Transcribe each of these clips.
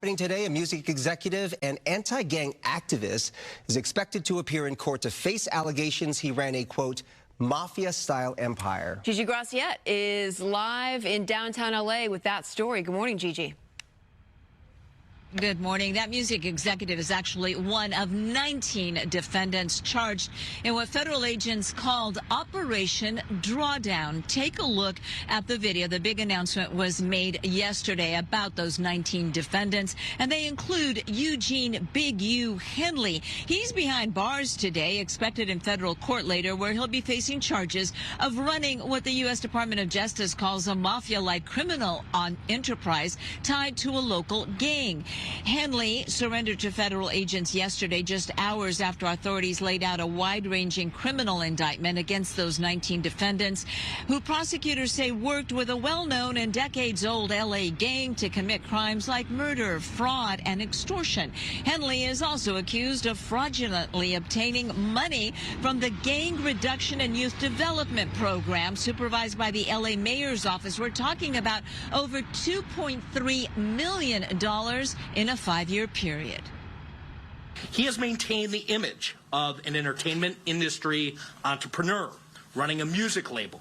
Today, a music executive and anti-gang activist is expected to appear in court to face allegations he ran a, quote, mafia-style empire. Gigi Graciette is live in downtown L.A. with that story. Good morning, Gigi. Good morning. That music executive is actually one of 19 defendants charged in what federal agents called Operation Drawdown. Take a look at the video. The big announcement was made yesterday about those 19 defendants, and they include Eugene Big U Henley. He's behind bars today, expected in federal court later, where he'll be facing charges of running what the U.S. Department of Justice calls a mafia-like criminal enterprise tied to a local gang. Henley surrendered to federal agents yesterday, just hours after authorities laid out a wide-ranging criminal indictment against those 19 defendants, who prosecutors say worked with a well-known and decades-old L.A. gang to commit crimes like murder, fraud, and extortion. Henley is also accused of fraudulently obtaining money from the Gang Reduction and Youth Development Program supervised by the L.A. Mayor's office. We're talking about over $2.3 million in a 5-year period. He has maintained the image of an entertainment industry entrepreneur running a music label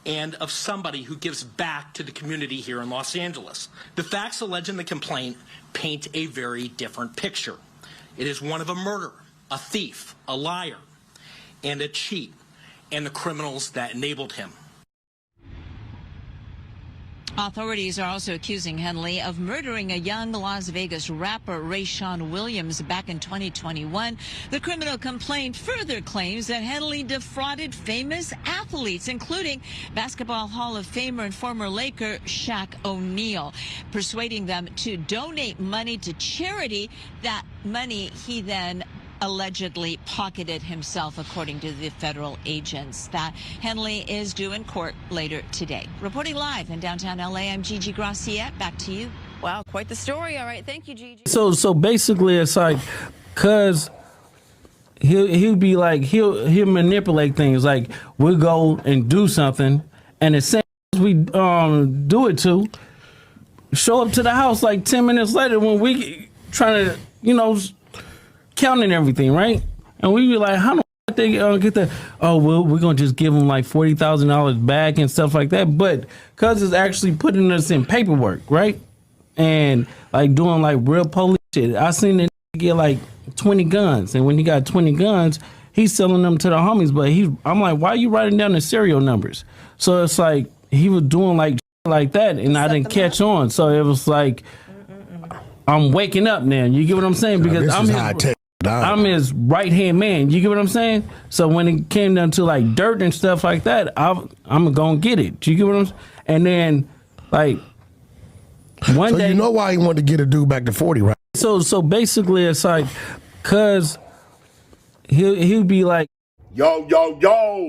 and of somebody who gives back to the community here in Los Angeles. The facts alleged in the complaint paint a very different picture. It is one of a murderer, a thief, a liar, and a cheat, and the criminals that enabled him. Authorities are also accusing Henley of murdering a young Las Vegas rapper, Rayshawn Williams, back in 2021. The criminal complaint further claims that Henley defrauded famous athletes, including Basketball Hall of Famer and former Laker Shaq O'Neal, persuading them to donate money to charity. That money he then allegedly pocketed himself, according to the federal agents. That Henley is due in court later today. Reporting live in downtown L.A., I'm Gigi Graciette. Back to you. Wow, quite the story. All right, thank you, Gigi. So basically, it's like, cause he'll be like he'll manipulate things. Like we'll go and do something, and as soon as we do it to, show up to the house like 10 minutes later when we trying to counting everything, right? And we be like, how do they get that? Oh, well, we're gonna just give them like $40,000 back and stuff like that. But cause it's actually putting us in paperwork, right? And like doing like real police shit. I seen it get like 20 guns, and when he got 20 guns, he's selling them to the homies. But I'm like, why are you writing down the serial numbers? So it's like he was doing like that, and I didn't catch on. So it was like I'm waking up now. You get what I'm saying? Because I'm his right-hand man. You get what I'm saying? So when it came down to like dirt and stuff like that, I'm going to get it. You get what I'm saying? And then like one day. So you know why he wanted to get a dude back to 40, right? So basically it's like, cause he'll be like, Yo,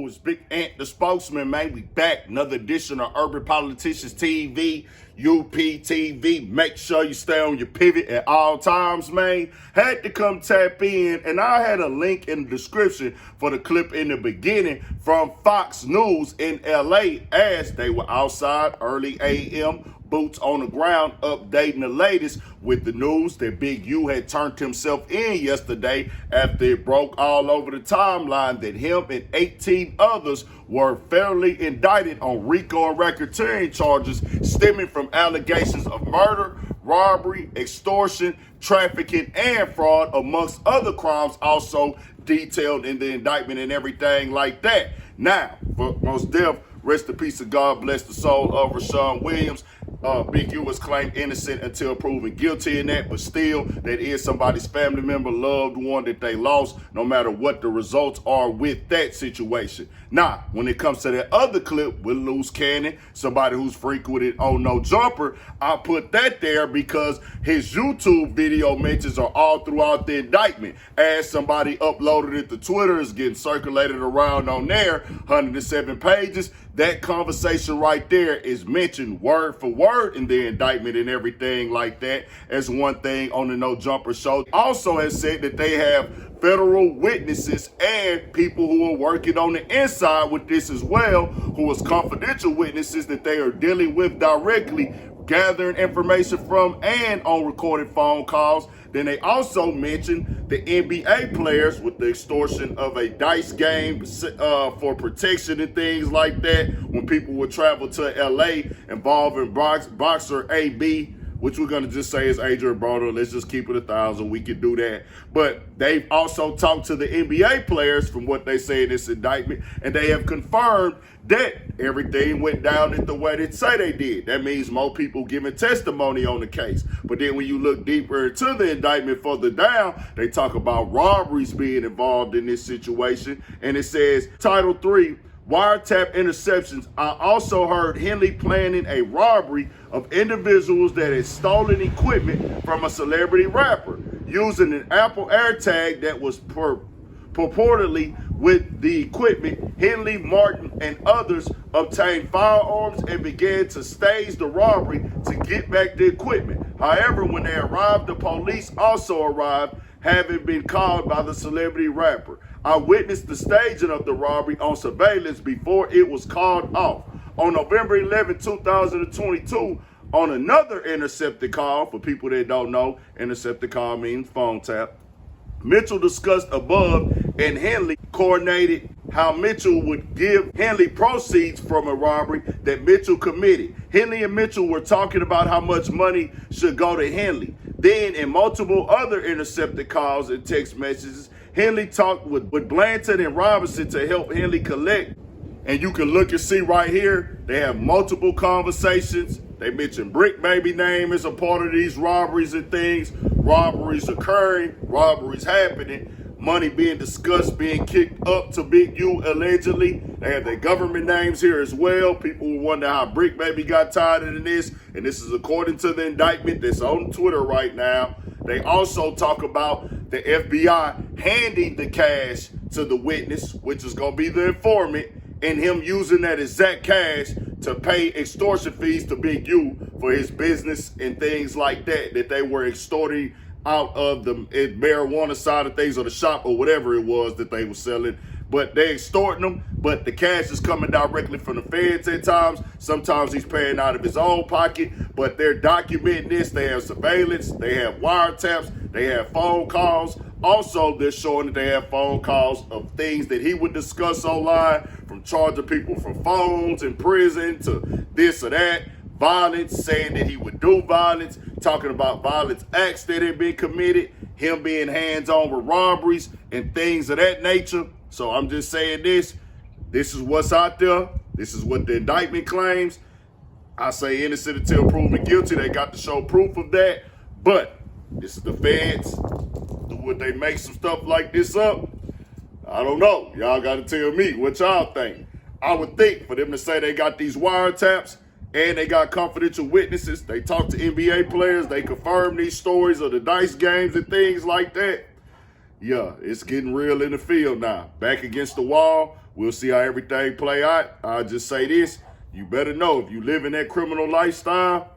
it's Big Ant the spokesman, man. We back. Another edition of Urban Politicians TV, UPTV. Make sure you stay on your pivot at all times, man. Had to come tap in, and I had a link in the description for the clip in the beginning from Fox News in LA as they were outside early AM, boots on the ground, updating the latest with the news that Big U had turned himself in yesterday after it broke all over the timeline that him and 18 others were federally indicted on RICO and racketeering charges stemming from allegations of murder, robbery, extortion, trafficking, and fraud, amongst other crimes also detailed in the indictment and everything like that. Now, for most deaf, rest in peace of God bless the soul of Rayshawn Williams. Big U was claimed innocent until proven guilty in that, but still, that is somebody's family member, loved one that they lost, no matter what the results are with that situation. Now, when it comes to that other clip with Loose Cannon, somebody who's frequented on No Jumper, I put that there because his YouTube video mentions are all throughout the indictment. As somebody uploaded it to Twitter, it's getting circulated around on there, 107 pages. That conversation right there is mentioned word for word in the indictment and everything like that, as one thing on the No Jumper show. Also has said that they have federal witnesses and people who are working on the inside with this as well, who was confidential witnesses that they are dealing with directly gathering information from and on recorded phone calls. Then they also mentioned the NBA players with the extortion of a dice game for protection and things like that when people would travel to LA involving boxer AB, which we're going to just say is Adrian Broner. Let's just keep it 1,000. We can do that. But they've also talked to the NBA players from what they say in this indictment, and they have confirmed that everything went down the way they say they did. That means more people giving testimony on the case. But then when you look deeper into the indictment further down, they talk about robberies being involved in this situation. And it says, Title 3, wiretap interceptions. I also heard Henley planning a robbery of individuals that had stolen equipment from a celebrity rapper using an Apple AirTag that was purportedly with the equipment. Henley, Martin, and others obtained firearms and began to stage the robbery to get back the equipment. However, when they arrived, the police also arrived, having been called by the celebrity rapper. I witnessed the staging of the robbery on surveillance before it was called off. On November 11, 2022, on another intercepted call, for people that don't know, intercepted call means phone tap, Mitchell discussed above and Henley coordinated how Mitchell would give Henley proceeds from a robbery that Mitchell committed. Henley and Mitchell were talking about how much money should go to Henley. Then in multiple other intercepted calls and text messages, Henley talked with Blanton and Robinson to help Henley collect. And you can look and see right here, they have multiple conversations. They mentioned Brick Baby name as a part of these robberies and things. Robberies occurring, robberies happening, money being discussed, being kicked up to Big U allegedly. They have their government names here as well. People will wonder how Brick Baby got tied into this. And this is according to the indictment that's on Twitter right now. They also talk about the FBI handing the cash to the witness, which is going to be the informant, and him using that exact cash to pay extortion fees to Big U for his business and things like that, that they were extorting out of the marijuana side of things or the shop or whatever it was that they were selling. But they extorting them, but the cash is coming directly from the feds at times. Sometimes he's paying out of his own pocket, but they're documenting this. They have surveillance, they have wiretaps, they have phone calls. Also, they're showing that they have phone calls of things that he would discuss online, from charging people for phones in prison to this or that, violence, saying that he would do violence, talking about violence acts that had been committed, him being hands-on with robberies and things of that nature. So I'm just saying this is what's out there. This is what the indictment claims. I say innocent until proven guilty. They got to show proof of that. But this is the feds. Would they make some stuff like this up? I don't know. Y'all got to tell me what y'all think. I would think for them to say they got these wiretaps and they got confidential witnesses, they talk to NBA players, they confirm these stories of the dice games and things like that. Yeah, it's getting real in the field now. Back against the wall. We'll see how everything play out. I'll just say this. You better know if you live in that criminal lifestyle,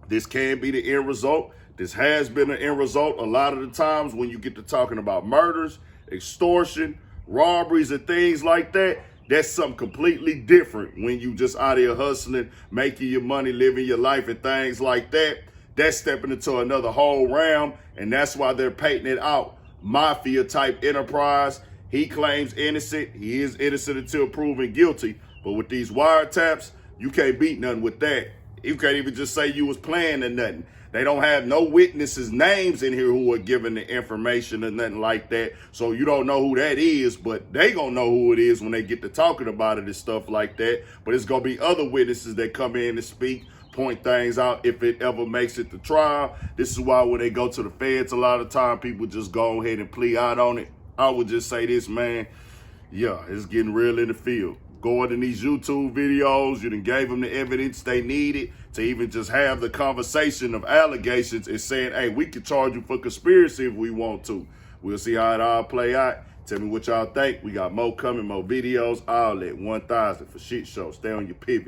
this can be the end result. This has been an end result a lot of the times when you get to talking about murders, extortion, robberies, and things like that. That's something completely different when you just out here hustling, making your money, living your life and things like that. That's stepping into another whole realm, and that's why they're painting it out. Mafia type enterprise. He claims innocent. He is innocent until proven guilty. But with these wiretaps, you can't beat nothing with that. You can't even just say you was playing or nothing. They don't have no witnesses' names in here who are giving the information or nothing like that. So you don't know who that is, but they gonna know who it is when they get to talking about it and stuff like that. But it's gonna be other witnesses that come in and speak, point things out if it ever makes it to trial. This is why when they go to the feds, a lot of time people just go ahead and plea out on it. I would just say this, man. Yeah, it's getting real in the field. Going in these YouTube videos, you done gave them the evidence they needed to even just have the conversation of allegations and saying, hey, we can charge you for conspiracy if we want to. We'll see how it all play out. Tell me what y'all think. We got more coming, more videos, all at 1,000 for shit show. Stay on your pivot.